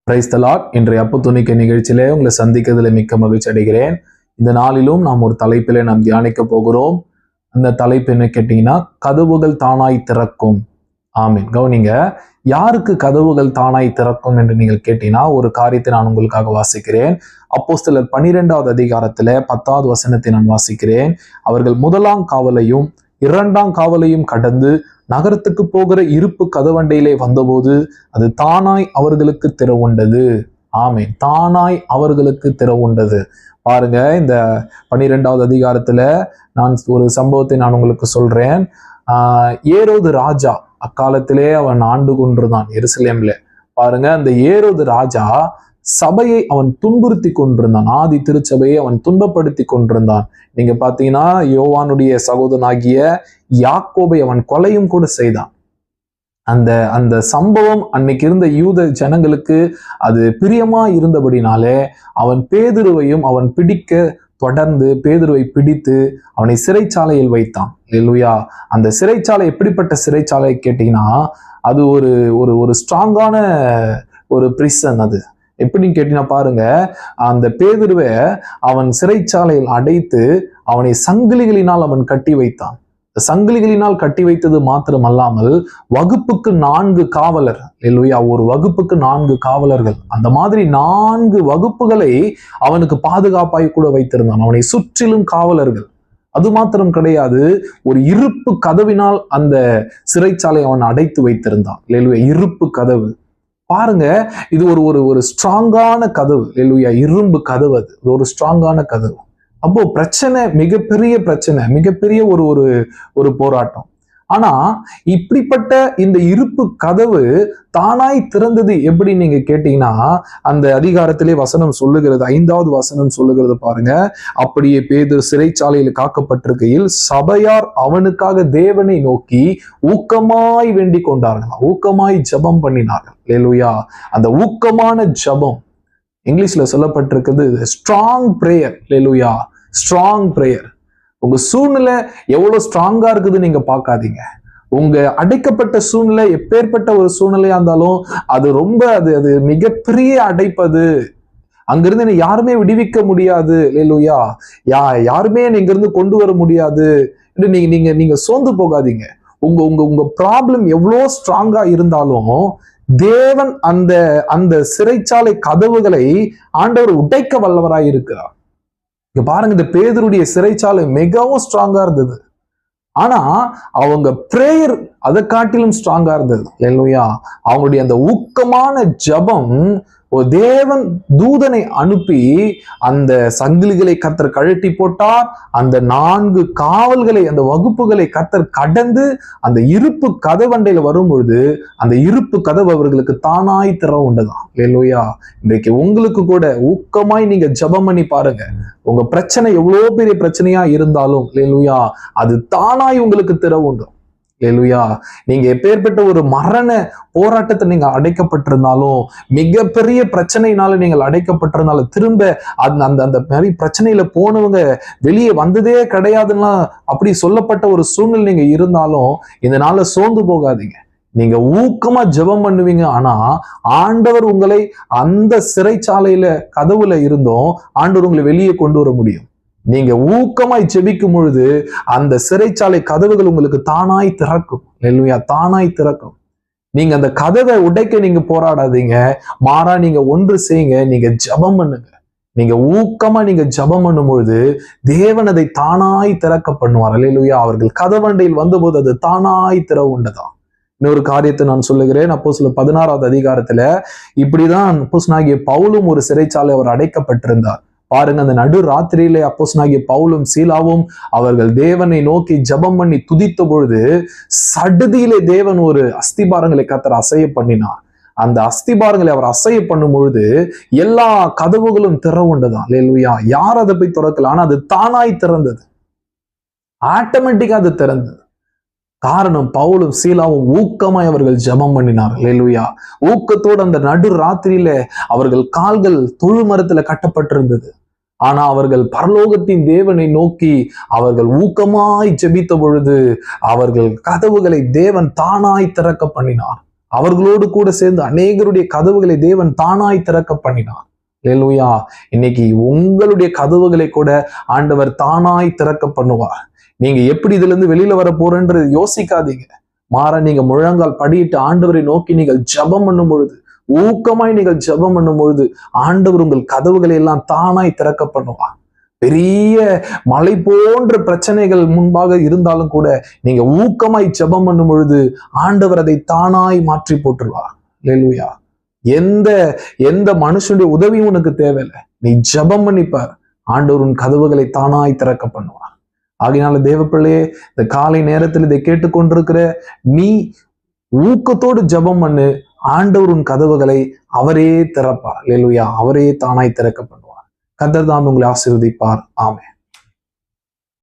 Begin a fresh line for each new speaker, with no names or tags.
Praise the Lord. இன்றைய அப்பத்துணிக்க நிகழ்ச்சியிலே உங்களை சந்திக்கிறதுல மிக்க மகிழ்ச்சி அடைகிறேன். இந்த நாளிலும் நாம் ஒரு தலைப்பிலே நாம் தியானிக்க போகிறோம். அந்த தலைப்பு என்ன கேட்டீங்கன்னா, கதவுகள் தானாய் திறக்கும். ஆமீன். கவனிங்க, யாருக்கு கதவுகள் தானாய் திறக்கும் என்று நீங்கள் கேட்டீங்கன்னா, ஒரு காரியத்தை நான் உங்களுக்காக வாசிக்கிறேன். அப்போஸ்தலர் 12வது அதிகாரத்துல 10வது வசனத்தை நான் வாசிக்கிறேன். அவர்கள் 1ஆம் காவலையும் 2ஆம் காவலையும் கடந்து நகரத்துக்கு போகிற இருப்பு கதவண்டையிலே வந்தபோது அது தானாய் அவர்களுக்கு திறவுண்டது. ஆமென். தானாய் அவர்களுக்கு திறவுண்டது. பாருங்க, இந்த 12வது அதிகாரத்துல நான் ஒரு சம்பவத்தை நான் உங்களுக்கு சொல்றேன். ஏரோது ராஜா அக்காலத்திலே அவன் ஆண்டு கொண்டிருந்தான் எருசலேம்ல. பாருங்க, அந்த ஏரோது ராஜா சபையை அவன் துன்புறுத்தி கொண்டிருந்தான். ஆதி திருச்சபையை அவன் துன்பப்படுத்தி கொண்டிருந்தான். நீங்க பாத்தீங்கன்னா, யோவானுடைய சகோதரனாகிய யாக்கோபை அவன் கொலையும் கூட செய்தான். அந்த சம்பவம் அன்னைக்கு இருந்த யூத ஜனங்களுக்கு அது பிரியமா இருந்தபடினாலே அவன் பேதுருவையும் அவன் பிடிக்க தொடர்ந்து பேதுருவை பிடித்து அவனை சிறைச்சாலையில் வைத்தான். இல்லையா? அந்த சிறைச்சாலை எப்படிப்பட்ட சிறைச்சாலை கேட்டீங்கன்னா, அது ஒரு ஒரு ஒரு ஸ்ட்ராங்கான ஒரு பிரிசன். அது எப்படின்னு கேட்டீங்கன்னா, பாருங்க, அந்த பேதுருவை அவன் சிறைச்சாலையில் அடைத்து அவனை சங்கிலிகளினால் அவன் கட்டி வைத்தான். சங்கிலிகளினால் கட்டி வைத்தது மாத்திரமல்லாமல் வகுப்புக்கு 4 காவலர். இல்லையா? ஒரு வகுப்புக்கு 4 காவலர்கள். அந்த மாதிரி 4 வகுப்புகளை அவனுக்கு பாதுகாப்பாய் கூட வைத்திருந்தான். அவனை சுற்றிலும் காவலர்கள். அது மாத்திரம் கிடையாது, ஒரு இருப்பு கதவினால் அந்த சிறைச்சாலை அவன் அடைத்து வைத்திருந்தான். இல்லையா? இருப்பு கதவு. பாருங்க, இது ஒரு ஸ்ட்ராங்கான கதவு. இல்லையா? இரும்பு கதவு. அது ஒரு ஸ்ட்ராங்கான கதவு. அப்போ பிரச்சனை, மிகப்பெரிய பிரச்சனை, மிகப்பெரிய ஒரு போராட்டம். ஆனா இப்படிப்பட்ட இந்த இருப்பு கதவு தானாய் திறந்தது எப்படி நீங்க கேட்டீங்கன்னா, அந்த அதிகாரத்திலே வசனம் சொல்லுகிறது, 5வது வசனம் சொல்லுகிறது பாருங்க. அப்படியே பேதுரு சிறைச்சாலையில் காக்கப்பட்டிருக்கையில் சபையார் அவனுக்காக தேவனை நோக்கி ஊக்கமாய் வேண்டிக் கொண்டார்கள், ஊக்கமாய் ஜெபம் பண்ணினார்கள். அல்லேலூயா. அந்த ஊக்கமான ஜெபம் இங்கிலீஷ்ல சொல்லப்பட்டிருக்கிறது strong prayer. Hallelujah. Strong prayer. உங்க சூழ்நிலை எவ்வளவு ஸ்ட்ராங்கா இருக்குது நீங்க பார்க்காதீங்க. உங்க அடைக்கப்பட்ட சூழ்நிலை எப்பேற்பட்ட ஒரு சூழ்நிலையா இருந்தாலும் அது ரொம்ப அது மிகப்பெரிய அடைப்பது. அங்கிருந்து யாருமே விடுவிக்க முடியாது. இல்லையா? யாருமே இங்கிருந்து கொண்டு வர முடியாது. நீங்க சோர்ந்து போகாதீங்க. உங்க ப்ராப்ளம் எவ்வளோ ஸ்ட்ராங்கா இருந்தாலும் தேவன் அந்த சிறைச்சாலை கதவுகளை ஆண்டவர் உடைக்க வல்லவராய் இருக்கிறார். இங்க பாருங்க, இந்த பேதுருடைய சிறைச்சாலை மிகவும் ஸ்ட்ராங்கா இருந்தது. ஆனா அவங்க பிரேயர் அதை காட்டிலும் ஸ்ட்ராங்கா இருந்தது. இல்லையா? அவங்களுடைய அந்த ஊக்கமான ஜெபம், ஒரு தேவன் தூதனை அனுப்பி அந்த சங்கிலிகளை கர்த்தர் கழட்டி போட்டார். அந்த 4 காவல்களை, அந்த வகுப்புகளை கர்த்தர் கடந்து அந்த இருப்பு கதவண்டையில வரும் பொழுது அந்த இருப்பு கதவு அவர்களுக்கு தானாய் திறவுண்டதான். இல்லையா? இன்றைக்கு உங்களுக்கு கூட ஊக்கமாய் நீங்க ஜெபம் பண்ணி பாருங்க. உங்க பிரச்சனை எவ்வளவு பெரிய பிரச்சனையா இருந்தாலும், இல்லையா, அது தானாய் உங்களுக்கு திறவுண்டும். அல்லேலூயா. நீங்க எப்பேற்பட்ட ஒரு மரண போராட்டத்தை நீங்க அடைக்கப்பட்டிருந்தாலும், மிகப்பெரிய பிரச்சனையினால நீங்கள் அடைக்கப்பட்டிருந்தாலும், திரும்ப அந்த மாதிரி பிரச்சனையில போனவங்க வெளியே வந்ததே கிடையாதுன்னா அப்படி சொல்லப்பட்ட ஒரு சூழ்நிலை நீங்க இருந்தாலும் இந்த நாள்ல சோர்ந்து போகாதீங்க. நீங்க ஊக்கமா ஜெபம் பண்ணுவீங்க. ஆனா ஆண்டவர் உங்களை அந்த சிறைச்சாலையில கதவுல இருந்தும் ஆண்டவர் உங்களை வெளியே கொண்டு வர முடியும். நீங்க ஊக்கமாய் ஜெபிக்கும் பொழுது அந்த சிறைச்சாலை கதவுகள் உங்களுக்கு தானாய் திறக்கும். இல்லையா? தானாய் திறக்கும். நீங்க அந்த கதவை உடைக்க நீங்க போராடாதீங்க. மாறா நீங்க ஒன்று செய்யுங்க, நீங்க ஜெபம் பண்ணுங்க. நீங்க ஊக்கமா நீங்க ஜெபம் பண்ணும் பொழுது தேவன் அதை தானாய் திறக்க பண்ணுவார். அல்லேலூயா. அவர்கள் கதவண்டையில் வந்தபோது அது தானாய் திறவுண்டதான். இன்னொரு காரியத்தை நான் சொல்லுகிறேன். அப்போஸ்தலர் 16வது அதிகாரத்துல இப்படிதான் அப்போஸ்தலனாகிய பவுலும் ஒரு சிறைச்சாலை அவர் அடைக்கப்பட்டிருந்தார். பாருங்க, அந்த நடு ராத்திரியிலே அப்போஸ்தலனாகிய பவுலும் சீலாவும் அவர்கள் தேவனை நோக்கி ஜெபம் பண்ணி துதித்த பொழுது சடுதியிலே தேவன் ஒரு அஸ்திபாரங்களை கர்த்தர் அசைய பண்ணினார். அந்த அஸ்திபாரங்களை அவர் அசைய பண்ணும் பொழுது எல்லா கதவுகளும் திறவுண்டதான். அல்லேலூயா. யார் அதை போய் திறக்கல, ஆனா அது தானாய் திறந்தது. ஆட்டோமேட்டிக்கா அது திறந்தது. காரணம், பவுலும் சீலாவும் ஊக்கமாய் அவர்கள் ஜெபம் பண்ணினார். அல்லேலூயா. ஊக்கத்தோடு அந்த நடு ராத்திரியில அவர்கள் கால்கள் தொழு மரத்துல கட்டப்பட்டிருந்தது. ஆனா அவர்கள் பரலோகத்தின் தேவனை நோக்கி அவர்கள் ஊக்கமாய் ஜெபித்த பொழுது அவர்கள் கதவுகளை தேவன் தானாய் திறக்க பண்ணினார். அவர்களோடு கூட சேர்ந்து அநேகருடைய கதவுகளை தேவன் தானாய் திறக்க பண்ணினார். அல்லேலூயா. இன்னைக்கு உங்களுடைய கதவுகளை கூட ஆண்டவர் தானாய் திறக்க பண்ணுவார். நீங்க எப்படி இதுல இருந்து வெளியில வர போறேன்றது யோசிக்காதீங்க. மாற நீங்க முழங்கால் படியிட்டு ஆண்டவரை நோக்கி நீங்கள் ஜெபம் பண்ணும் பொழுது, ஊக்கமாய் நீங்கள் ஜெபம் பண்ணும் பொழுது ஆண்டவர் உங்கள் கதவுகளை எல்லாம் தானாய் திறக்க பண்ணுவார். பெரிய மலை போன்ற பிரச்சனைகள் முன்பாக இருந்தாலும் கூட நீங்க ஊக்கமாய் ஜெபம் பண்ணும் பொழுது ஆண்டவர் அதை தானாய் மாற்றி போட்டுருவார். அல்லேலூயா. எந்த மனுஷனுடைய உதவியும் உனக்கு தேவையில்லை. நீ ஜெபம் பண்ணிப்பார், ஆண்டவர் உன் கதவுகளை தானாய் திறக்க பண்ணுவார். ஆகையினால தேவ பிள்ளையே, இந்த காலை நேரத்தில் இதை கேட்டுக்கொண்டிருக்கிற நீ ஊக்கத்தோடு ஜெபம் பண்ணு. ஆண்டவர் உன் கதவுகளை அவரே திறப்பார். அல்லேலூயா. அவரே தானாய் திறக்க பண்ணுவார். கர்த்தர் தாமே உங்களை ஆசீர்வதிப்பார். ஆமென்.